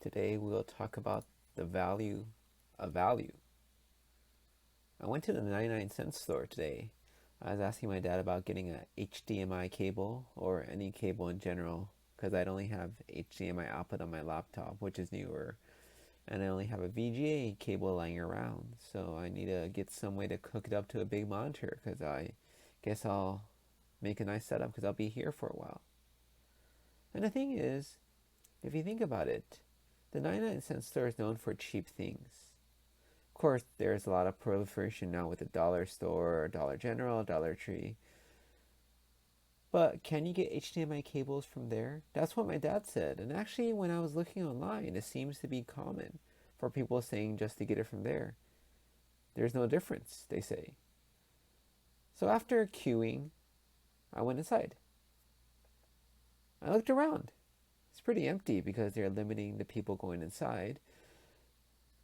Today we'll talk about the value of value. I went to the 99-cent store today. I was asking my dad about getting a HDMI cable or any cable in general because I'd only have HDMI output on my laptop, which is newer, and I only have a VGA cable lying around. So I need to get some way to hook it up to a big monitor because I guess I'll make a nice setup because I'll be here for a while. And the thing is, if you think about it, the 99-cent store is known for cheap things. Of course, there's a lot of proliferation now with the dollar store, Dollar General, Dollar Tree. But can you get HDMI cables from there? That's what my dad said. And actually, when I was looking online, it seems to be common for people saying just to get it from there. There's no difference, they say. So after queuing, I went inside. I looked around. It's pretty empty because they're limiting the people going inside.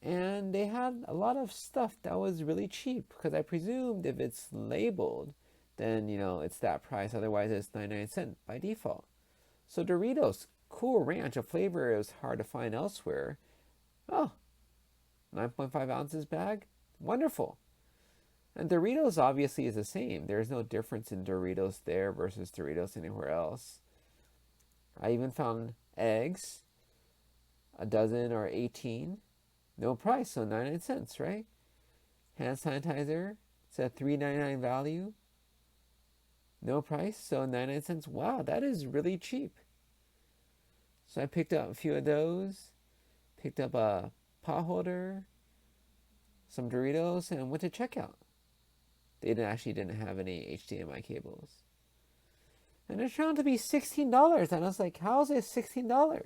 And they had a lot of stuff that was really cheap because I presumed if it's labeled, then it's that price. Otherwise, it's 99 cents by default. So Doritos, Cool Ranch, a flavor it was hard to find elsewhere. Oh, 9.5 ounces bag? Wonderful. And Doritos obviously is the same. There's no difference in Doritos there versus Doritos anywhere else. I even found eggs, a dozen or 18. No price, so 99 cents, right? Hand sanitizer, it's a $3.99 value. No price, so 99 cents. Wow, that is really cheap. So I picked up a few of those, picked up a pot holder, some Doritos, and went to checkout. They didn't have any HDMI cables. And it turned out to be $16. And I was like, how is it $16?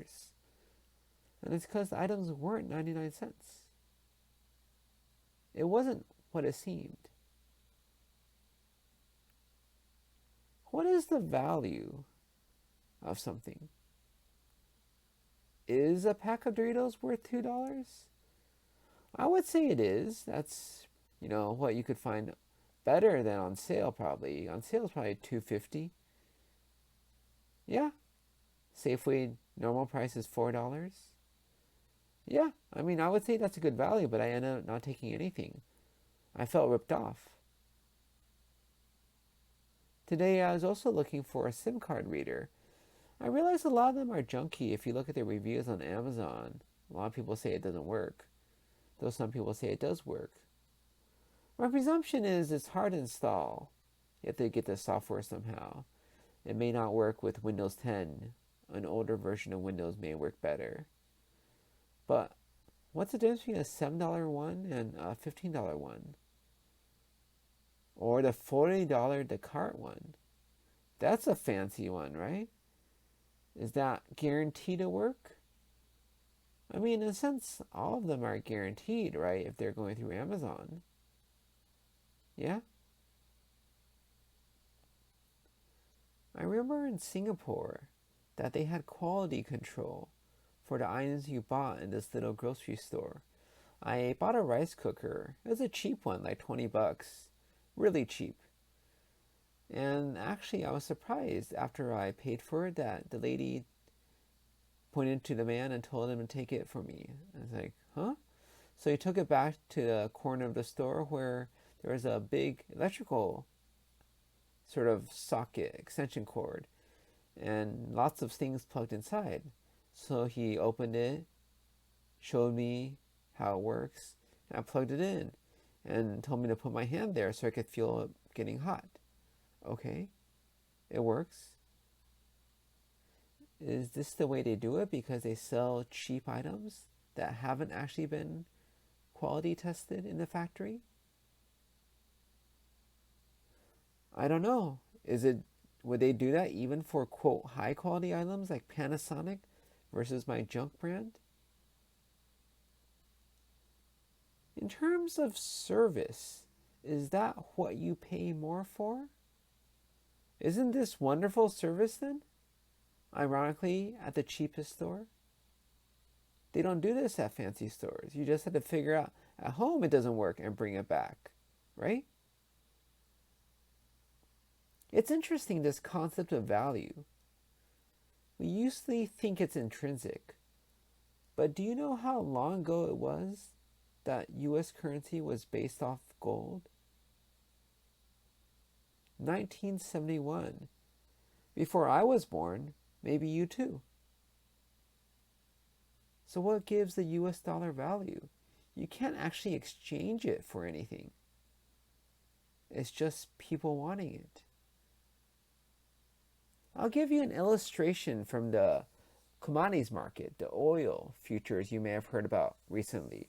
And it's because the items weren't 99 cents. It wasn't what it seemed. What is the value of something? Is a pack of Doritos worth $2? I would say it is. That's, what you could find better than on sale probably. On sale is probably $2.50. Yeah. Safeway normal price is $4. Yeah, I would say that's a good value, but I ended up not taking anything. I felt ripped off. Today, I was also looking for a SIM card reader. I realized a lot of them are junky if you look at the reviews on Amazon. A lot of people say it doesn't work, though some people say it does work. My presumption is it's hard to install. You have to get the software somehow. It may not work with Windows 10. An older version of Windows may work better. But what's the difference between a $7 one and a $15 one? Or the $40 Descartes one? That's a fancy one, right? Is that guaranteed to work? In a sense, all of them are guaranteed, right? If they're going through Amazon. Yeah? I remember in Singapore that they had quality control for the items you bought in this little grocery store. I bought a rice cooker. It was a cheap one, like $20. Really cheap. And actually, I was surprised after I paid for it that the lady pointed to the man and told him to take it for me. I was like, huh? So he took it back to the corner of the store where there was a big electrical sort of socket extension cord and lots of things plugged inside. So he opened it, showed me how it works, and I plugged it in and told me to put my hand there so I could feel it getting hot. Okay, it works. Is this the way they do it because they sell cheap items that haven't actually been quality tested in the factory? I don't know. Would they do that even for quote high quality items like Panasonic versus my junk brand? In terms of service, is that what you pay more for? Isn't this wonderful service then? Ironically, at the cheapest store? They don't do this at fancy stores. You just have to figure out at home it doesn't work and bring it back, right? It's interesting, this concept of value. We usually think it's intrinsic. But do you know how long ago it was that US currency was based off gold? 1971. Before I was born, maybe you too. So what gives the US dollar value? You can't actually exchange it for anything. It's just people wanting it. I'll give you an illustration from the commodities market, the oil futures you may have heard about recently.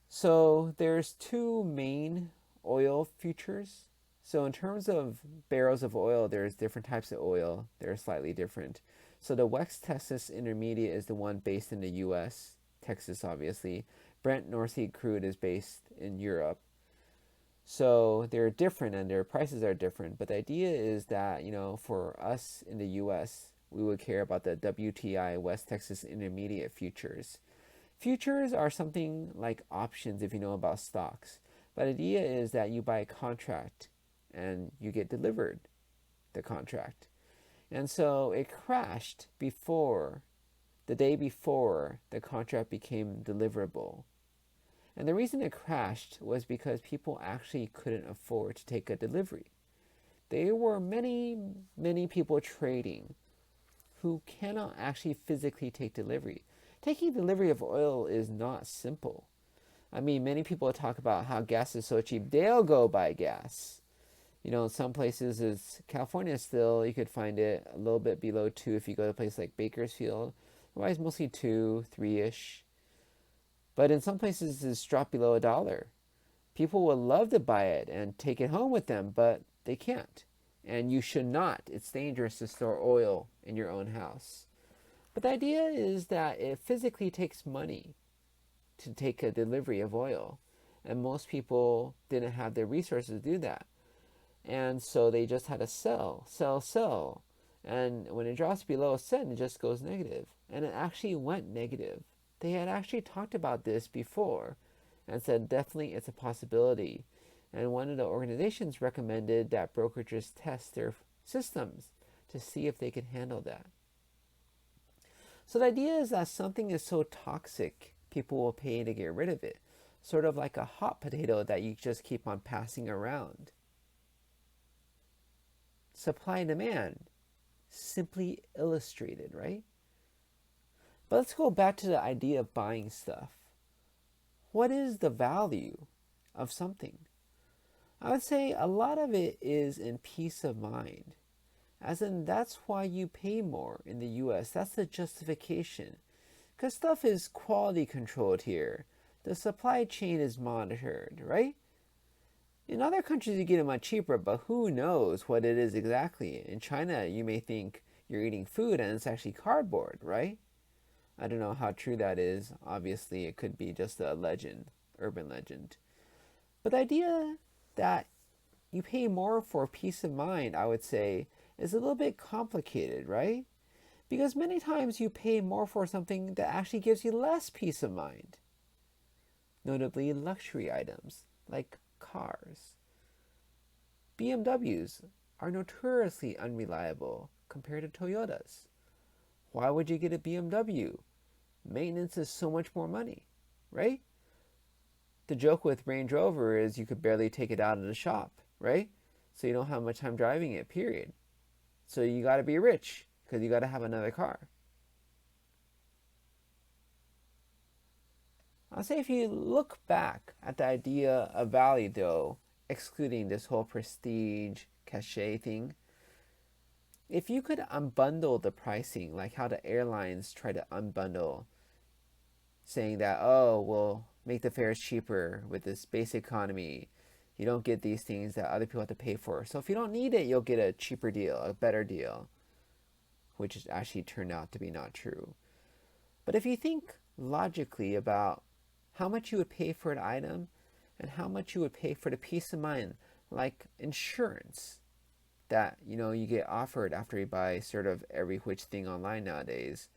So there's two main oil futures. So in terms of barrels of oil, there's different types of oil. They're slightly different. So the West Texas Intermediate is the one based in the US, Texas obviously. Brent North Sea crude is based in Europe. So they're different and their prices are different. But the idea is that, for us in the US, we would care about the WTI West Texas Intermediate futures. Futures are something like options if you know about stocks. But the idea is that you buy a contract and you get delivered the contract. And so it crashed the day before the contract became deliverable. And the reason it crashed was because people actually couldn't afford to take a delivery. There were many, many people trading who cannot actually physically take delivery. Taking delivery of oil is not simple. I mean, many people talk about how gas is so cheap, they'll go buy gas. In some places, it's California still, you could find it a little bit below 2 if you go to a place like Bakersfield. Otherwise, mostly 2, 3-ish. But in some places, it's dropped below $1. People would love to buy it and take it home with them, but they can't. And you should not. It's dangerous to store oil in your own house. But the idea is that it physically takes money to take a delivery of oil. And most people didn't have the resources to do that. And so they just had to sell. And when it drops below a cent, it just goes negative. And it actually went negative. They had actually talked about this before and said definitely it's a possibility. And one of the organizations recommended that brokerages test their systems to see if they can handle that. So the idea is that something is so toxic, people will pay to get rid of it. Sort of like a hot potato that you just keep on passing around. Supply and demand, simply illustrated, right? But let's go back to the idea of buying stuff. What is the value of something? I would say a lot of it is in peace of mind. As in, that's why you pay more in the US. That's the justification. Because stuff is quality controlled here. The supply chain is monitored, right? In other countries, you get it much cheaper, but who knows what it is exactly. In China, you may think you're eating food and it's actually cardboard, right? I don't know how true that is. Obviously, it could be just a legend, urban legend. But the idea that you pay more for peace of mind, I would say, is a little bit complicated, right? Because many times you pay more for something that actually gives you less peace of mind. Notably, luxury items like cars. BMWs are notoriously unreliable compared to Toyotas. Why would you get a BMW? Maintenance is so much more money, right? The joke with Range Rover is you could barely take it out of the shop, right? So you don't have much time driving it, period. So you got to be rich because you got to have another car. I'll say if you look back at the idea of value, though, excluding this whole prestige, cachet thing, if you could unbundle the pricing, like how the airlines try to unbundle, saying that, oh, we'll make the fares cheaper with this basic economy. You don't get these things that other people have to pay for. So if you don't need it, you'll get a cheaper deal, a better deal, which actually turned out to be not true. But if you think logically about how much you would pay for an item and how much you would pay for the peace of mind, like insurance that you get offered after you buy sort of every which thing online nowadays,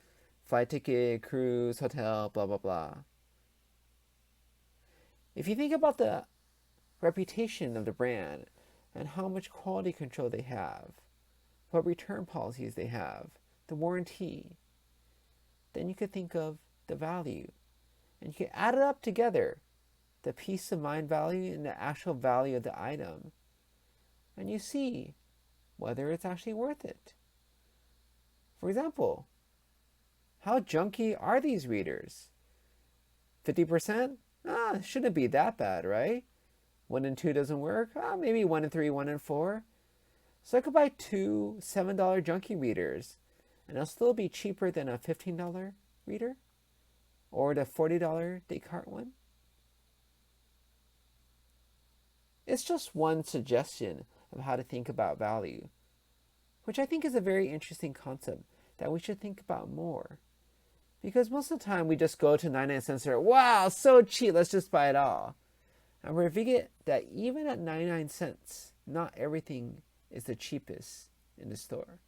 flight ticket, cruise, hotel, blah blah blah. If you think about the reputation of the brand and how much quality control they have, what return policies they have, the warranty, then you could think of the value. And you can add it up together, the peace of mind value and the actual value of the item. And you see whether it's actually worth it. For example, how junky are these readers? 50%? Shouldn't be that bad, right? 1 and 2 doesn't work? Maybe 1 and 3, 1 and 4. So I could buy 2 $7 junky readers, and it'll still be cheaper than a $15 reader or the $40 Descartes one. It's just one suggestion of how to think about value, which I think is a very interesting concept that we should think about more. Because most of the time we just go to 99 cents store, wow, so cheap, let's just buy it all. And we forget that even at 99 cents, not everything is the cheapest in the store.